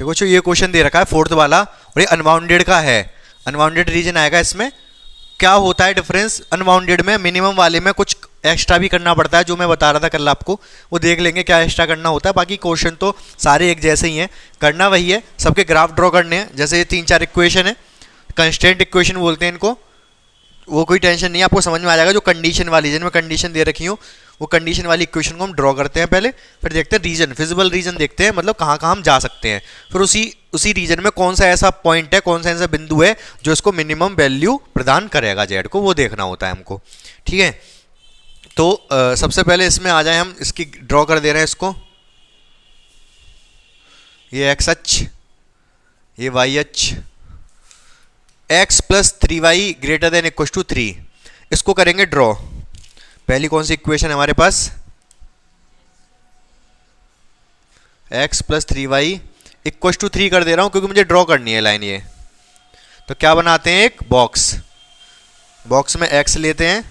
देखो जो ये क्वेश्चन दे रखा है फोर्थ वाला, और ये अनबाउंडेड का है, अनबाउंडेड रीजन आएगा इसमें। क्या होता है डिफरेंस अनबाउंडेड में, मिनिमम वाले में कुछ एक्स्ट्रा भी करना पड़ता है, जो मैं बता रहा था कल आपको, वो देख लेंगे क्या एक्स्ट्रा करना होता है। बाकी क्वेश्चन तो सारे एक जैसे ही हैं, करना वही है, सबके ग्राफ ड्रॉ करने हैं। जैसे ये 3-4 इक्वेशन है, कंस्टेंट इक्वेशन बोलते हैं इनको, वो कोई टेंशन नहीं है, आपको समझ में आ जाएगा। जो कंडीशन वाली, जिनमें कंडीशन दे रखी हो, वो कंडीशन वाली इक्वेशन को हम ड्रॉ करते हैं पहले, फिर देखते हैं रीजन, फिजिबल रीजन देखते हैं, मतलब कहाँ कहाँ हम जा सकते हैं, फिर उसी रीजन में कौन सा ऐसा पॉइंट है, कौन सा ऐसा बिंदु है जो इसको मिनिमम वैल्यू प्रदान करेगा जेड को, वो देखना होता है हमको। ठीक है, तो सबसे पहले इसमें आ जाए हम, इसकी ड्रॉ कर दे रहे हैं इसको, ये एक्स अक्ष, ये वाई अक्ष, x plus 3y greater than equal to 3, इसको करेंगे ड्रॉ। पहली कौन सी इक्वेशन है हमारे पास, x plus 3y equal to 3 कर दे रहा हूं क्योंकि मुझे ड्रॉ करनी है लाइन ये। तो क्या बनाते हैं, एक बॉक्स, बॉक्स में x लेते हैं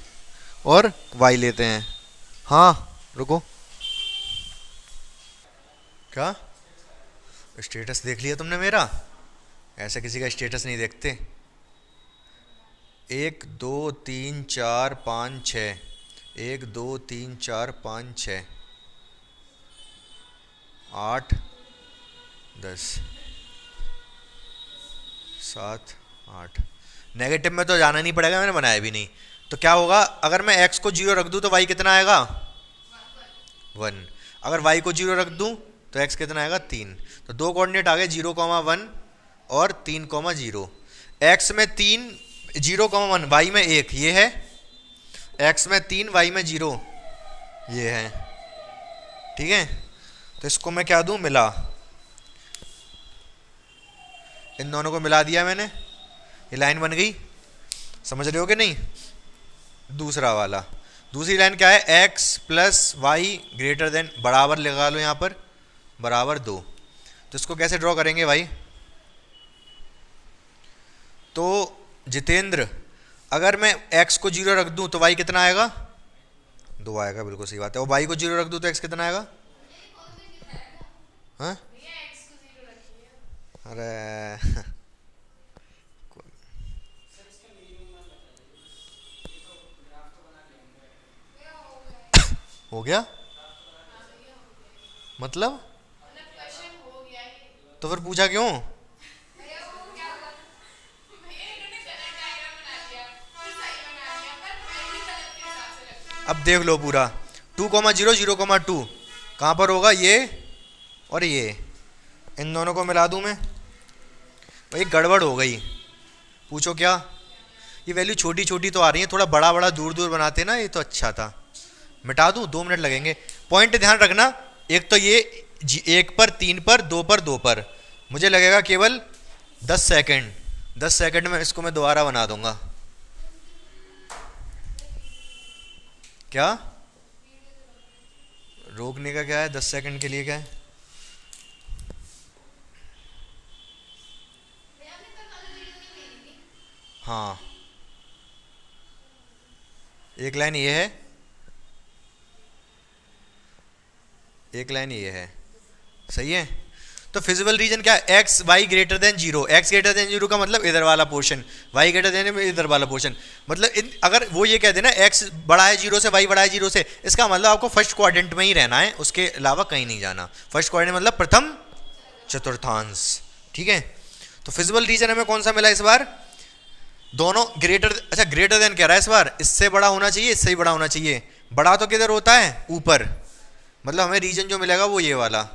और y लेते हैं। हाँ रुको, क्या स्टेटस देख लिया तुमने मेरा? ऐसे किसी का स्टेटस नहीं देखते। 1 2 3 4 5 6, 1 2 3 4 5 6 8 10 7 8। नेगेटिव में तो जाना नहीं पड़ेगा, मैंने बनाया भी नहीं। तो क्या होगा, अगर मैं x को 0 रख दूं तो y कितना आएगा, 1। अगर y को 0 रख दूं तो x कितना आएगा, 3। तो दो कोऑर्डिनेट आ गए, 0,1 और 3,0। x में 3, 0,1, y में 1, ये है। x में 3, y में 0, ये है। ठीक है, तो इसको मैं क्या दूं, मिला, इन दोनों को मिला दिया मैंने, ये लाइन बन गई। समझ रहे हो कि नहीं? दूसरा वाला, दूसरी लाइन क्या है, x plus y greater than, बराबर लगा लो यहाँ पर, बराबर 2। तो इसको कैसे ड्रॉ करेंगे भाई? तो जितेंद्र, अगर मैं x को 0 रख दूं तो y कितना आएगा, 2 आएगा, बिल्कुल सही बात है। और y को 0 रख दूं तो x कितना आएगा? हाँ, अरे हो गया मतलब, तो फिर पूछा क्यों? अब देख लो पूरा, 2,0 0,2 कहाँ पर होगा, ये और ये, इन दोनों को मिला दूं मैं, भाई गड़बड़ हो गई। पूछो क्या? ये वैल्यू छोटी छोटी तो आ रही है, थोड़ा बड़ा बड़ा दूर दूर बनाते ना, ये तो अच्छा था। मिटा दूं, 2 मिनट लगेंगे। पॉइंट ध्यान रखना, एक तो ये 1 पर, 3 पर, 2 पर, 2 पर मुझे लगेगा केवल 10 सेकंड। 10 सेकंड में इसको मैं दोबारा बना दूंगा। क्या रोकने का क्या है, 10 सेकंड के लिए क्या है? हाँ, एक लाइन ये है, एक लाइन ये है, सही है। तो फिजिबल रीजन क्या है, x y greater than 0। X greater than 0 का मतलब इधर वाला पोर्शन, वाई ग्रेटर देन इधर वाला पोर्शन। मतलब अगर वो ये कह देना एक्स बड़ा है 0 से, वाई बड़ा है 0 से, इसका मतलब आपको फर्स्ट क्वाड्रेंट में ही रहना है, उसके अलावा कहीं नहीं जाना। फर्स्ट क्वाड्रेंट मतलब प्रथम चतुर्थांश। ठीक है, तो फिजिबल रीजन हमें कौन सा मिला इस बार, दोनों ग्रेटर, अच्छा ग्रेटर देन कह रहा है इस बार, इससे बड़ा होना चाहिए, इससे ही बड़ा होना चाहिए। बड़ा तो किधर होता है, ऊपर, मतलब हमें रीजन जो मिलेगा वो ये वाला,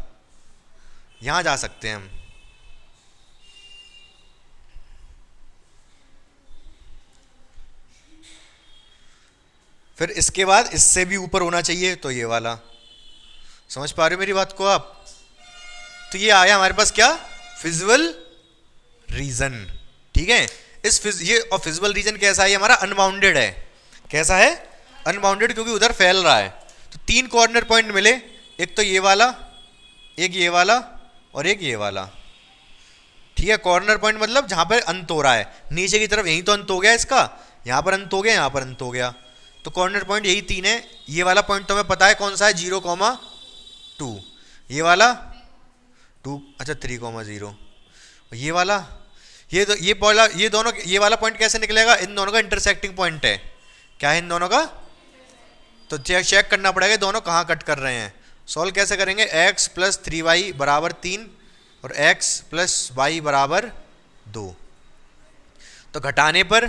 यहां जा सकते हैं हम। फिर इसके बाद इससे भी ऊपर होना चाहिए, तो ये वाला। समझ पा रहे हो मेरी बात को आप? तो ये आया हमारे पास क्या, फिजिबल रीजन। ठीक है, ये और फिजिबल रीजन कैसा है, हमारा अनबाउंडेड है। कैसा है, अनबाउंडेड, क्योंकि उधर फैल रहा है। तो 3 कॉर्नर पॉइंट मिले, एक तो ये वाला, एक ये वाला और एक ये वाला। ठीक है, कॉर्नर पॉइंट मतलब जहां पर अंत हो रहा है, नीचे की तरफ यहीं तो अंत हो गया इसका, यहां पर अंत हो गया, यहां पर अंत हो गया। तो कॉर्नर पॉइंट यही 3 है। ये वाला पॉइंट तो हमें पता है कौन सा है, 0,2। ये वाला 2, अच्छा 3,0। ये वाला, ये दोनों, ये वाला पॉइंट कैसे निकलेगा? इन दोनों का इंटरसेक्टिंग पॉइंट है। क्या है इन दोनों का? तो चेक करना पड़ेगा दोनों कहाँ कट कर रहे हैं। सॉल्व कैसे करेंगे? x प्लस 3y बराबर 3 और x प्लस वाई बराबर 2। तो घटाने पर,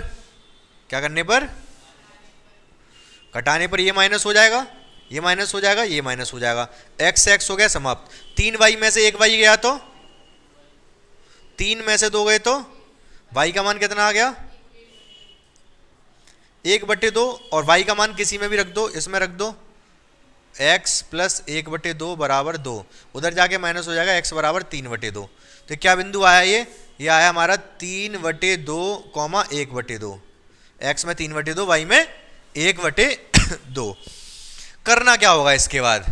क्या करने पर? घटाने पर ये माइनस हो जाएगा, ये माइनस हो जाएगा, ये माइनस हो जाएगा। x हो गया समाप्त। 3y में से 1y गया तो 3 में से 2 गए तो y का मान कितना आ गया? 1/2। और y का मान किसी में भी रख दो, इसमें रख दो, x प्लस 1/2 बराबर 2। उधर जाके माइनस हो जाएगा, x बराबर 3/2। तो क्या बिंदु आया? ये आया हमारा 3/2, 1/2। x में 3/2, y में 1/2। करना क्या होगा इसके बाद?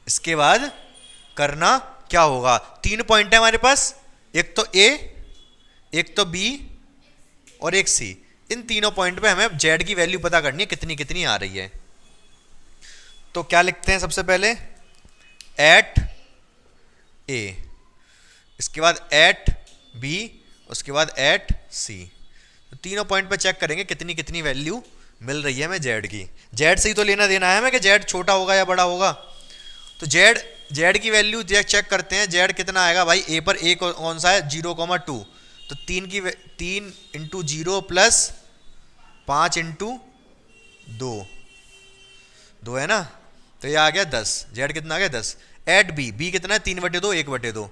इसके बाद करना क्या होगा? 3 पॉइंट है हमारे पास, एक तो a, एक तो b और एक c। इन तीनों पॉइंट पे हमें z की वैल्यू पता करनी है, कितनी कितनी आ रही है। तो क्या लिखते हैं सबसे पहले? एट a, इसके बाद एट b, उसके बाद एट c। तो तीनों पॉइंट पे चेक करेंगे कितनी कितनी वैल्यू मिल रही है हमें z की। z से ही तो लेना देना है हमें कि z छोटा होगा या बड़ा होगा। तो z की वैल्यू चेक करते हैं। z कितना आएगा भाई? a पर a कौन सा है? 0,2। तो 3 इंटू 0 प्लस 5 इंटू 2 है ना, तो ये आ गया 10। z कितना आ गया? 10। एट b कितना है? 3/2, 1/2।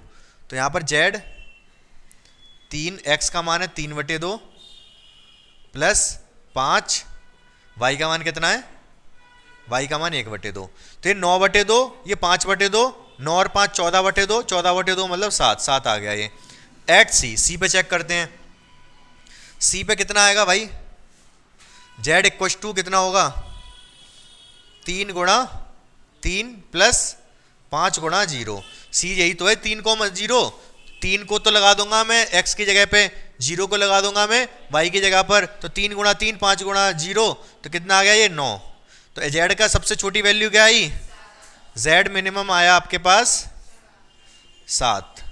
तो यहाँ पर z 3, x का मान है 3/2 प्लस 5, y का मान कितना है? y का मान 1/2। तो ये 9/2, ये 5/2, 9 और 5 14/2, 14/2 मतलब 7 आ गया ये। एट सी पे चेक करते हैं। सी पे कितना आएगा भाई? z इक्वल टू कितना होगा? 3 गुणा 3 प्लस 5 गुणा 0। सी यही तो है, 3,0। 3 को तो लगा दूंगा मैं x की जगह पे, 0 को लगा दूंगा मैं y की जगह पर। तो 3 गुणा 3, 5 गुणा 0, तो कितना आ गया ये? 9। तो z का सबसे छोटी वैल्यू क्या आई? z मिनिमम आया आपके पास 7।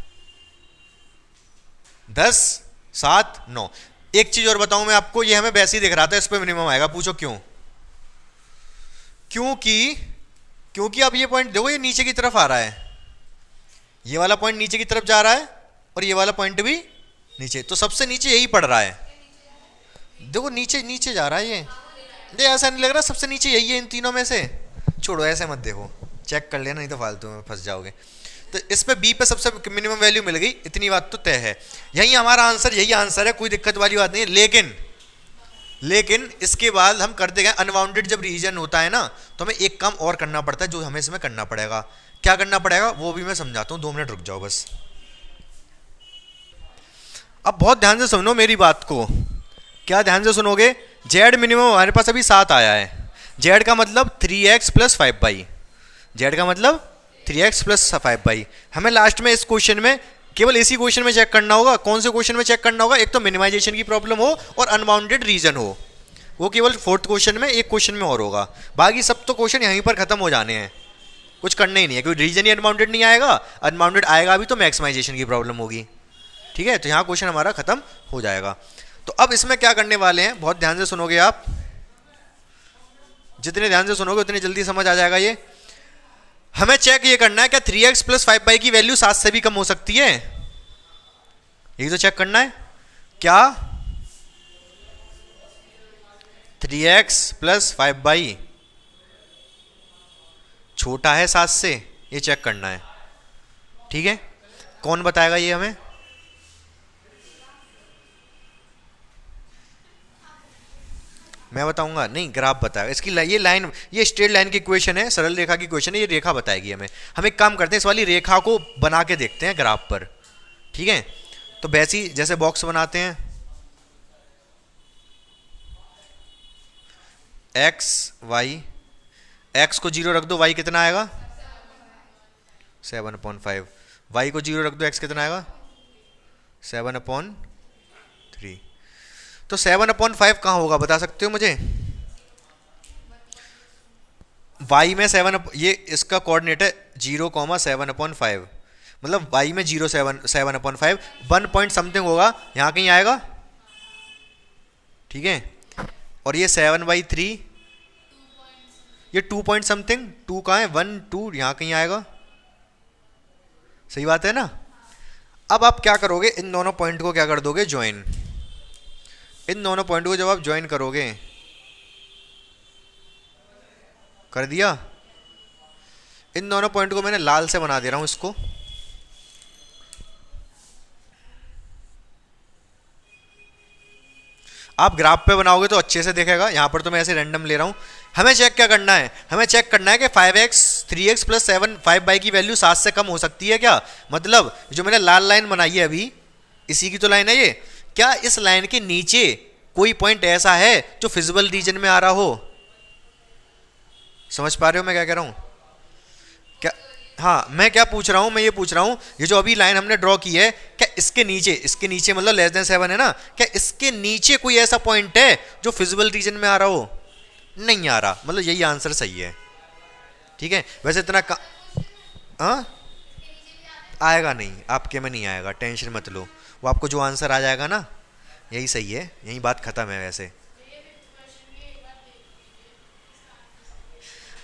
10, 7, 9। एक चीज और बताऊं मैं आपको, ये हमें वैसे ही दिख रहा था, इस पे मिनिमम आएगा। पूछो क्यों? क्योंकि अब ये पॉइंट देखो, ये नीचे की तरफ आ रहा है, ये वाला पॉइंट नीचे की तरफ जा रहा है और ये वाला पॉइंट भी नीचे। तो सबसे नीचे यही पड़ रहा है। देखो नीचे नीचे जा रहा है ये ऐसा नहीं लग रहा सबसे नीचे यही है इन तीनों में से? छोड़ो, ऐसे मत देखो, चेक कर लेना, नहीं तो फालतू में फंस जाओगे। तो इस पे बी पे सबसे मिनिमम वैल्यू मिल गई, इतनी बात तो तय है। यही हमारा आंसर, यही आंसर है, कोई दिक्कत वाली बात नहीं है। लेकिन इसके बाद हम करते गए, अनबाउंडेड जब रीजन होता है ना, तो हमें एक काम और करना पड़ता है, जो हमें इसमें करना पड़ेगा। क्या करना पड़ेगा वो भी मैं समझाता हूँ, 2 मिनट रुक जाओ बस। अब बहुत ध्यान से सुनो मेरी बात को। क्या ध्यान से सुनोगे? z मिनिमम हमारे पास अभी 7 आया है। z का मतलब 3x प्लस 5y। z का मतलब 3x प्लस 5y। हमें लास्ट में इस क्वेश्चन में केवल इसी क्वेश्चन में चेक करना होगा। कौन से क्वेश्चन में चेक करना होगा? एक तो मिनिमाइजेशन की प्रॉब्लम हो और अनबाउंडेड रीजन हो, वो केवल 4th क्वेश्चन में, एक क्वेश्चन में और होगा। बाकी सब तो क्वेश्चन यहीं पर खत्म हो जाने हैं, कुछ करना ही नहीं है, क्योंकि रीजन ही अनबाउंडेड नहीं आएगा। अनबाउंडेड आएगा भी तो मैक्सिमाइजेशन की प्रॉब्लम होगी। ठीक है, तो यहाँ क्वेश्चन हमारा खत्म हो जाएगा। तो अब इसमें क्या करने वाले हैं, बहुत ध्यान से सुनोगे आप, जितने ध्यान से सुनोगे उतनी जल्दी समझ आ जाएगा ये। हमें चेक ये करना है क्या 3x प्लस 5y की वैल्यू 7 से भी कम हो सकती है? यही तो चेक करना है। क्या 3x प्लस 5y छोटा है 7 से? ये चेक करना है। ठीक है, कौन बताएगा ये हमें? मैं बताऊंगा? नहीं, ग्राफ बताएगा। इसकी ये लाइन, ये स्ट्रेट लाइन की इक्वेशन है, सरल रेखा की इक्वेशन है, ये रेखा बताएगी हमें। हम एक काम करते हैं, इस वाली रेखा को बना के देखते हैं ग्राफ पर। ठीक है, तो वैसी जैसे बॉक्स बनाते हैं, x y, x को 0 रख दो, y कितना आएगा? 7/5। y को 0 रख दो, x कितना आएगा? 7/3। तो 7/5 कहाँ होगा, बता सकते हो मुझे? y में 7, ये इसका कोऑर्डिनेट है 0, 7/5। मतलब y में 0.7/5 1 पॉइंट समथिंग होगा, यहाँ कहीं आएगा, ठीक है। और ये 7/3, ये 2 पॉइंट समथिंग, 2 कहाँ है, 1 2 यहाँ कहीं आएगा, सही बात है ना। अब आप क्या करोगे, इन दोनों पॉइंट को क्या कर दोगे, ज्वाइन। इन दोनों पॉइंट को जब आप ज्वाइन करोगे, कर दिया, इन दोनों पॉइंट को मैंने लाल से बना दे रहा हूं इसको, आप ग्राफ पे बनाओगे तो अच्छे से दिखेगा, यहां पर तो मैं ऐसे रैंडम ले रहा हूं। हमें चेक क्या करना है, हमें चेक करना है कि 5x 3x प्लस 7 5y की वैल्यू 7 से कम हो सकती है क्या। मतलब जो मैंने लाल लाइन बनाई है अभी, इसी की तो लाइन है ये, क्या इस लाइन के नीचे कोई पॉइंट ऐसा है जो फिजिबल रीजन में आ रहा हो। समझ पा रहे हो मैं क्या कह रहा हूं क्या। हाँ, मैं क्या पूछ रहा हूं, मैं ये पूछ रहा हूं, ये जो अभी लाइन हमने ड्रॉ की है, क्या इसके नीचे मतलब लेस देन 7 है ना, क्या इसके नीचे कोई ऐसा पॉइंट है जो फिजिबल रीजन में आ रहा हो। नहीं आ रहा, मतलब यही आंसर सही है, ठीक है। वैसे इतना हाँ आएगा नहीं, आपके में नहीं आएगा, टेंशन मत लो, वो आपको जो आंसर आ जाएगा ना यही सही है, यही बात खत्म है। वैसे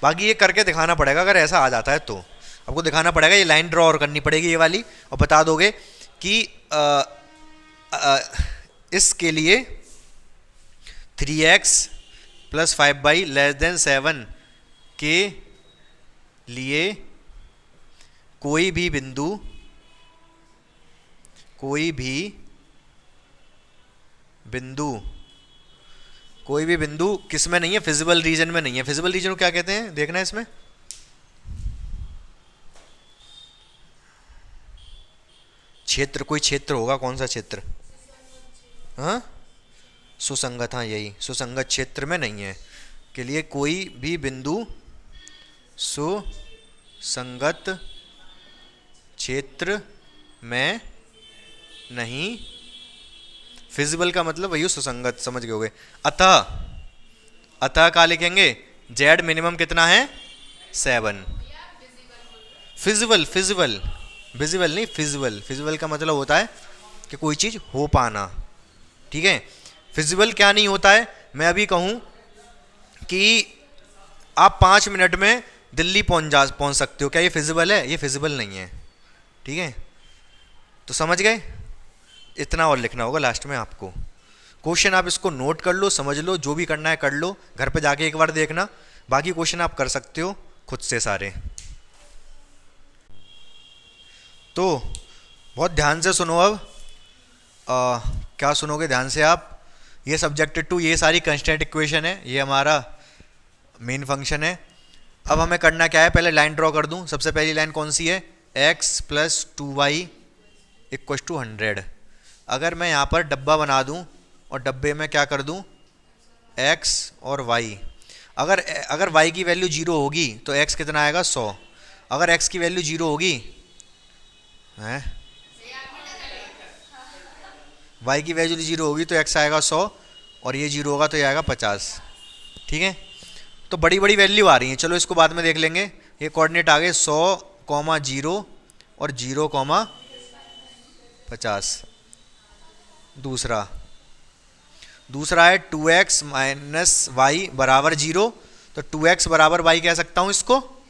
बाकी ये करके दिखाना पड़ेगा, अगर ऐसा आ जाता है तो आपको दिखाना पड़ेगा, ये लाइन ड्रॉ और करनी पड़ेगी ये वाली, और बता दोगे कि इसके लिए 3x plus 5y less than 7 के लिए कोई भी बिंदु किस में नहीं है, फिजिबल रीजन में नहीं है। फिजिबल रीजन को क्या कहते हैं, देखना है इसमें, क्षेत्र, कोई क्षेत्र होगा, कौन सा क्षेत्र, हाँ सुसंगत, हाँ यही सुसंगत क्षेत्र में नहीं है, के लिए कोई भी बिंदु सुसंगत क्षेत्र में नहीं, फिजिबल का मतलब वही सुसंगत, समझ गए होगे। अतः क्या लिखेंगे, z मिनिमम कितना है 7। विजिबल नहीं, फिजिबल का मतलब होता है कि कोई चीज हो पाना, ठीक है। फिजिबल क्या नहीं होता है, मैं अभी कहूं कि आप 5 मिनट में दिल्ली पहुंच सकते हो, क्या ये फिजिबल है, ये फिजिबल नहीं है, ठीक है। तो समझ गए, इतना और लिखना होगा लास्ट में आपको। क्वेश्चन आप इसको नोट कर लो, समझ लो, जो भी करना है कर लो, घर पे जाके एक बार देखना, बाकी क्वेश्चन आप कर सकते हो खुद से सारे। तो बहुत ध्यान से सुनो अब, क्या सुनोगे ध्यान से आप, ये सब्जेक्टेड टू ये सारी कंस्टेंट इक्वेशन है, ये हमारा मेन फंक्शन है। अब हमें करना क्या है, पहले लाइन ड्रॉ कर दूं। सबसे पहली लाइन कौन सी है, x plus 2y equal to 100। अगर मैं यहाँ पर डब्बा बना दूं और डब्बे में क्या कर दूं, x और y, अगर y की वैल्यू 0 होगी तो x कितना आएगा 100, अगर x की वैल्यू 0 होगी है, y की वैल्यू 0 होगी तो x आएगा 100 और ये 0 होगा तो ये आएगा 50, ठीक है। तो बड़ी बड़ी वैल्यू आ रही हैं, चलो इसको बाद में देख लेंगे। ये कोऑर्डिनेट आ गए 100,0 और 0,50। दूसरा है 2x माइनस वाई बराबर 0, तो 2x बराबर y कह सकता हूं इसको।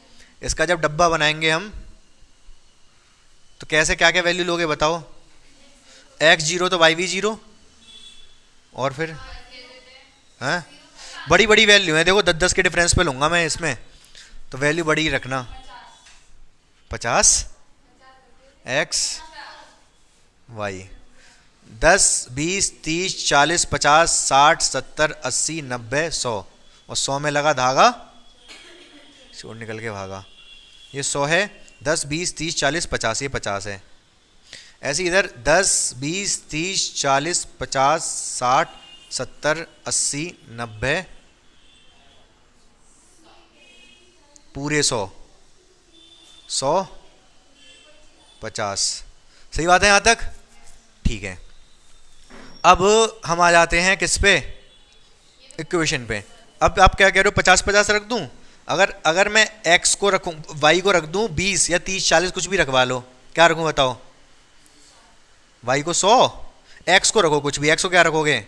इसका जब डब्बा बनाएंगे हम तो कैसे क्या क्या वैल्यू लोगे बताओ, x 0 तो y भी 0, और फिर हैं बड़ी बड़ी वैल्यू है, देखो 10-10 के डिफरेंस पे लूंगा मैं इसमें, तो वैल्यू बड़ी ही रखना, 50 x y, 10 20 30 40 50 60 70 80 90 100, और 100 में लगा धागा, छोड़ निकल के भागा, ये 100 है, 10 20 30 40 50, ये 50 है। ऐसे इधर 10 20 30 40 50 60 70 80 90 पूरे 100 50, सही बात है यहाँ तक, ठीक है। अब हम आ जाते हैं किस पे, इक्वेशन पे। अब आप क्या कह रहे हो, 50-50 रख दूं, अगर मैं x को रखूं, y को रख दूं 20 या 30 40 कुछ भी रखवा लो, क्या रखूँ बताओ? y को 100, x को रखो कुछ भी, x को क्या रखोगे?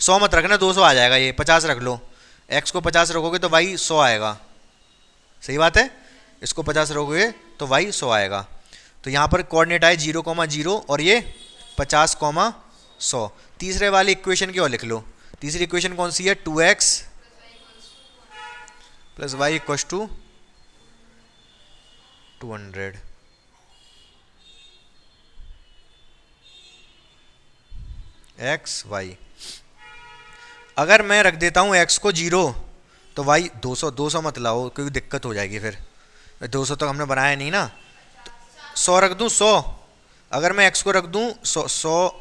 100 मत रखना, 200 आ जाएगा, ये 50 रख लो। x को 50 रखोगे तो y 100 आएगा, सही बात है। इसको 50 रखोगे तो y 100 आएगा। तो यहाँ पर कोऑर्डिनेट आए 0,0 और ये 50,100। तीसरे वाली इक्वेशन की और लिख लो। तीसरी इक्वेशन कौन सी है? 2x plus y equals to 200। X y, अगर मैं रख देता हूँ x को 0 तो y 200 मत लाओ क्योंकि दिक्कत हो जाएगी फिर, 200 तक हमने बनाया नहीं ना। 100 रख दूँ, 100, अगर मैं x को रख दूँ 100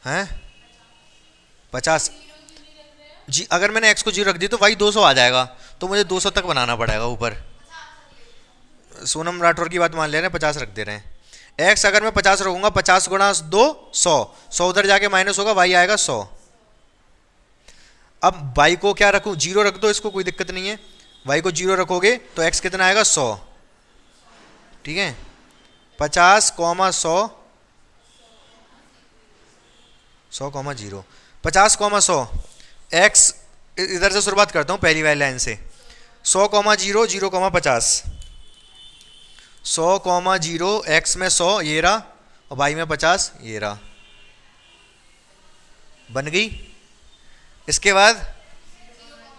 हैं 50 जी, अगर मैंने x को 0 रख दी तो y 200 आ जाएगा, तो मुझे 200 तक बनाना पड़ेगा ऊपर। सोनम राठौर की बात मान ले रहे हैं, 50 रख दे रहे हैं। x अगर मैं 50 रखूंगा, 50 गुणा 2 100, 100 उधर जाके माइनस होगा, y आएगा 100। अब y को क्या रखूं? 0 रख दो, इसको कोई दिक्कत नहीं है। y को 0 रखोगे तो x कितना आएगा? 100, ठीक है। 50, 100, 100,0, 50, 100, x इधर से शुरुआत करता हूं पहली वाली लाइन से। 100,0, 0,50, 100,0, x में 100 ये रहा और y में 50 ये रहा, बन गई। इसके बाद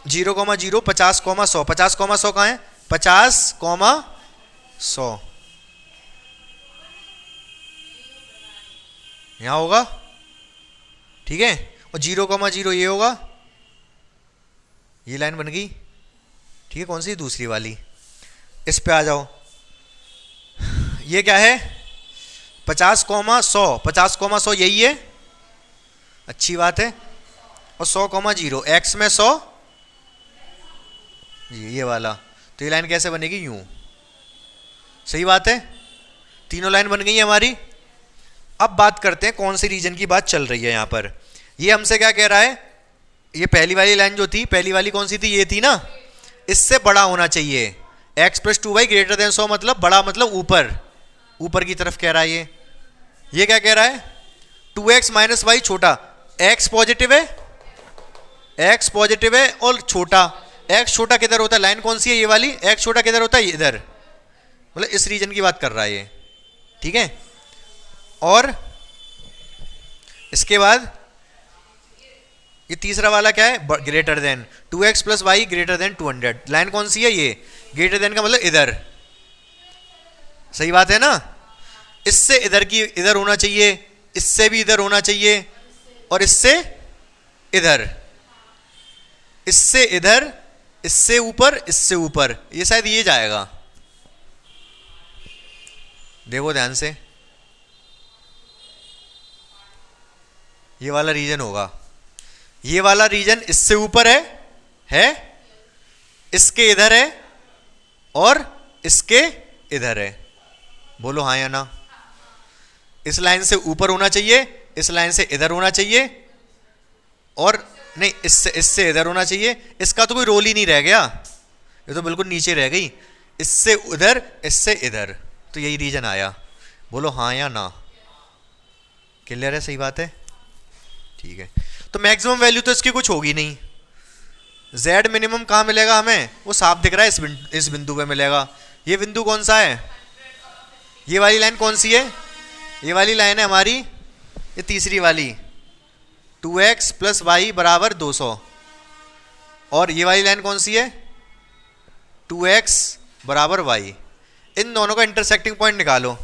0,0, 50,100, 50,100 कहाँ है? 50,100 यहाँ होगा, ठीक है। और 0,0 ये होगा, ये लाइन बन गई, ठीक है। कौन सी? दूसरी वाली। इस पे आ जाओ, ये क्या है? 50,100, 50,100 यही है, अच्छी बात है। और 100,0, x में 100 ये वाला, तो ये लाइन कैसे बनेगी? यूं, सही बात है। तीनों लाइन बन गई है हमारी। अब बात करते हैं कौन सी रीजन की बात चल रही है यहाँ पर। ये हमसे क्या कह रहा है? ये पहली वाली लाइन जो थी, पहली वाली कौन सी थी? ये थी ना, इससे बड़ा होना चाहिए। x plus 2y greater than 100 मतलब बड़ा, मतलब ऊपर, ऊपर की तरफ कह रहा है ये क्या कह रहा है? 2x माइनस वाई छोटा, x पॉजिटिव है, x पॉजिटिव है और छोटा, x छोटा किधर होता है? लाइन कौन सी है? ये वाली। x छोटा किधर होता है? इधर, मतलब इस रीजन की बात कर रहा है ये, ठीक है। और इसके बाद ये तीसरा वाला क्या है? Greater than 2x plus y greater than 200। Line कौन सी है? ये ग्रेटर देन का मतलब इधर, सही बात है ना। इससे इधर की इधर होना चाहिए, इससे भी इधर होना चाहिए, और इससे इधर, इससे इधर, इससे ऊपर, इससे ऊपर, ये शायद ये जाएगा। देखो ध्यान से, ये वाला रीजन होगा। ये वाला रीजन इससे ऊपर है, इसके इधर है और इसके इधर है। बोलो हाँ या ना। इस लाइन से ऊपर होना चाहिए, इस लाइन से इधर होना चाहिए, और नहीं इससे इधर होना चाहिए। इसका तो कोई रोल ही नहीं रह गया, ये तो बिल्कुल नीचे रह गई। इससे उधर, इससे इधर, तो यही रीजन आया। बोलो हाँ या ना। क्लियर है? सही बात है, ठीक है। तो मैक्सिमम वैल्यू तो इसकी कुछ होगी नहीं। z मिनिमम कहाँ मिलेगा हमें? वो साफ दिख रहा है, इस बिंदु पे मिलेगा। ये बिंदु कौन सा है? ये वाली लाइन कौन सी है? ये वाली लाइन है हमारी, ये तीसरी वाली, 2x प्लस वाई बराबर 200। और ये वाली लाइन कौन सी है? 2x बराबर y। इन दोनों का इंटरसेक्टिंग पॉइंट निकालो।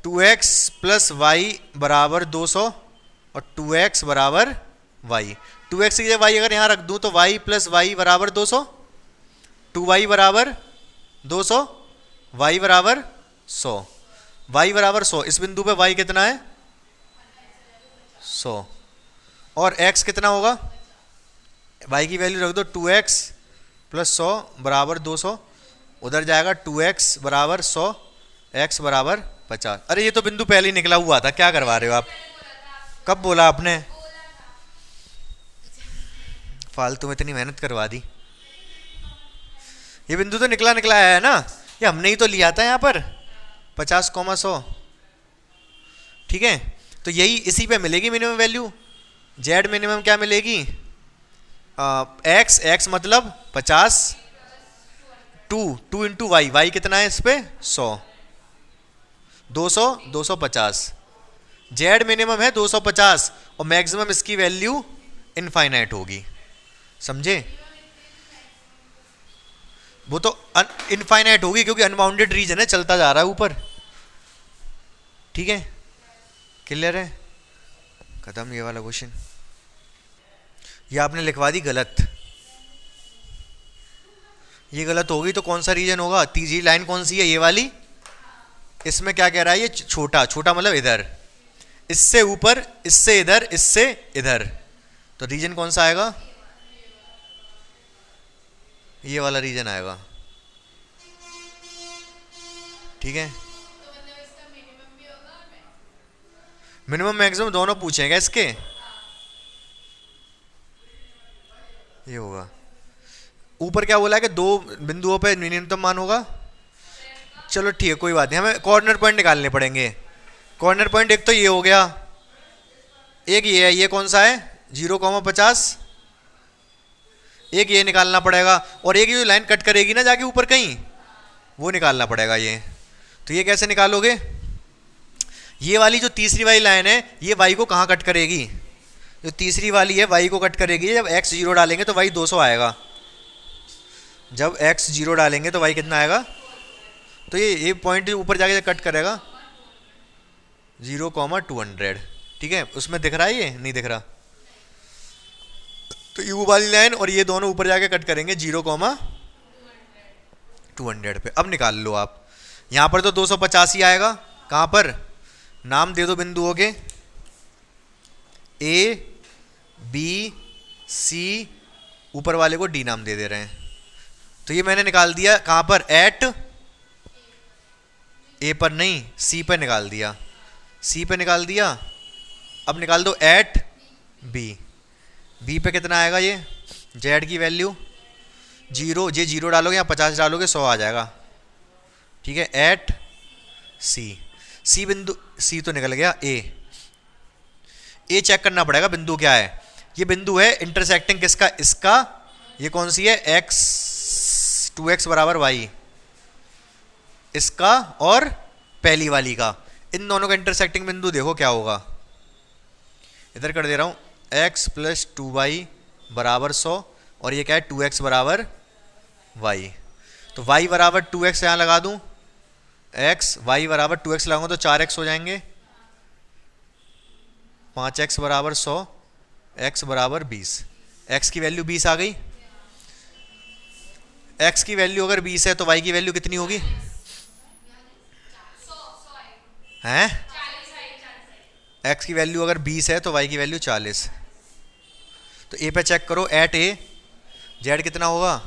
2x प्लस वाई बराबर 200 और 2x बराबर y। 2x की जगह y अगर यहाँ रख दूँ तो y प्लस वाई बराबर 200, 2y बराबर 200, y बराबर 100, y बराबर 100। इस बिंदु पे y कितना है? 100। और x कितना होगा? y की वैल्यू रख दो 2x प्लस 100 बराबर 200, उधर जाएगा 2x बराबर 100, x बराबर 50। अरे ये तो बिंदु पहले ही निकला हुआ था, क्या करवा रहे हो आप? कब बोला आपने? फालतू में इतनी मेहनत करवा दी। ये बिंदु तो निकला निकला है ना, ये हमने ही तो लिया था यहाँ पर 50,100। ठीक है, तो यही इसी पे मिलेगी मिनिमम वैल्यू। जेड मिनिमम क्या मिलेगी, एक्स, एक्स मतलब 50, 2 इंटू वाई, वाई कितना है इस पे 100, 200, 250। जेड मिनिमम है 250 और मैक्सिमम इसकी वैल्यू इनफाइनाइट होगी, समझे। वो तो इनफाइनाइट होगी क्योंकि अनबाउंडेड रीजन है, चलता जा रहा है ऊपर। ठीक है, क्लियर है, खत्म ये वाला क्वेश्चन। ये आपने लिखवा दी गलत, ये गलत होगी तो कौन सा रीजन होगा, तीसरी लाइन कौन सी है, ये वाली। इसमें क्या कह रहा है, ये छोटा, छोटा मतलब इधर, इससे ऊपर, इससे इधर, इससे इधर, तो रीजन कौन सा आएगा, ये वाला रीजन आएगा। ठीक है, मिनिमम मैक्सिमम दोनों पूछेंगे इसके, ये होगा। ऊपर क्या बोला है कि दो बिंदुओं पे न्यूनतम मान होगा। चलो ठीक है, कोई बात नहीं, हमें कॉर्नर पॉइंट निकालने पड़ेंगे। कॉर्नर पॉइंट एक तो ये हो गया, एक ये है, ये कौन सा है 0,50, एक ये निकालना पड़ेगा, और एक जो लाइन कट करेगी ना जाके ऊपर कहीं, वो निकालना पड़ेगा ये। तो ये कैसे निकालोगे, ये वाली जो तीसरी वाली लाइन है ये y को कहाँ कट करेगी, जो तीसरी वाली है y को कट करेगी। जब x 0 डालेंगे तो y 200 आएगा, जब x 0 डालेंगे तो y कितना आएगा, तो ये पॉइंट ऊपर जाके कट करेगा 0,200। ठीक है, उसमें दिख रहा है, ये नहीं दिख रहा, तो ये वाली लाइन और ये दोनों ऊपर जाके कट करेंगे 0,200 पे। अब निकाल लो आप, यहाँ पर तो 250 ही आएगा, कहाँ पर, नाम दे दो बिंदुओं के, ए बी सी, ऊपर वाले को डी नाम दे रहे हैं। तो ये मैंने निकाल दिया कहाँ पर, एट ए पर नहीं, सी पे निकाल दिया, सी पे निकाल दिया। अब निकाल दो एट बी, बी पे कितना आएगा, ये जेड की वैल्यू 0, ये 0 डालोगे या 50 डालोगे 100 आ जाएगा। ठीक है, एट सी, सी बिंदु, सी तो निकल गया, ए चेक करना पड़ेगा बिंदु क्या है। ये बिंदु है इंटरसेक्टिंग किसका, इसका, ये कौन सी है, x, 2x बराबर y, इसका और पहली वाली का, इन दोनों का इंटरसेक्टिंग बिंदु देखो क्या होगा, इधर कर दे रहा हूँ, x + 2y बराबर 100, और ये क्या है 2x बराबर y, तो y बराबर 2x यहाँ लगा दूँ, x, y बराबर 2x लगाऊंगा तो 4x हो जाएंगे, 5x बराबर 100, x बराबर 20, x की वैल्यू 20 आ गई। x की वैल्यू अगर 20 है तो y की वैल्यू कितनी होगी, हैं, x की वैल्यू अगर 20 है तो y की वैल्यू 40। तो a पे चेक करो, एट ए z कितना होगा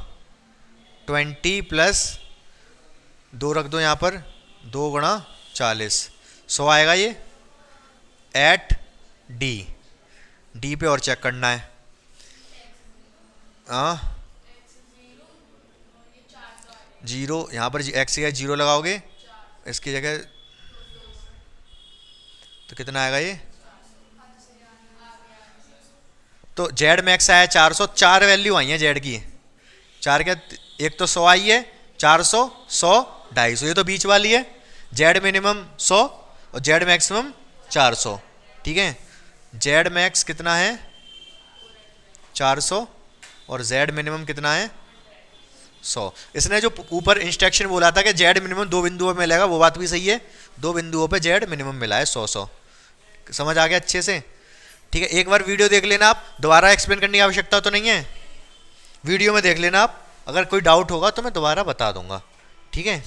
20 + 2 रख दो यहाँ पर, 2 गुणा 40, 100 आएगा ये। एट डी, डी पे और चेक करना है, हाँ 0, यहाँ पर x की 0 लगाओगे इसकी जगह, तो कितना आएगा ये, तो जेड मैक्स आया 400, 4 वैल्यू आई है जेड की, 4 क्या, एक तो 100 आई है, 400, 100, 250, ये तो बीच वाली है। जेड मिनिमम 100 और जेड मैक्सिमम 400। ठीक है, जेड मैक्स कितना है 400 और जेड मिनिमम कितना है 100। इसने जो ऊपर इंस्ट्रक्शन बोला था कि जेड मिनिमम 2 बिंदुओं में मिलेगा, वो बात भी सही है, 2 बिंदुओं पे जेड मिनिमम मिला है 100। समझ आ गया अच्छे से। ठीक है, एक बार वीडियो देख लेना, आप दोबारा एक्सप्लेन करने की आवश्यकता तो नहीं है, वीडियो में देख लेना आप, अगर कोई डाउट होगा तो मैं दोबारा बता दूंगा। ठीक है।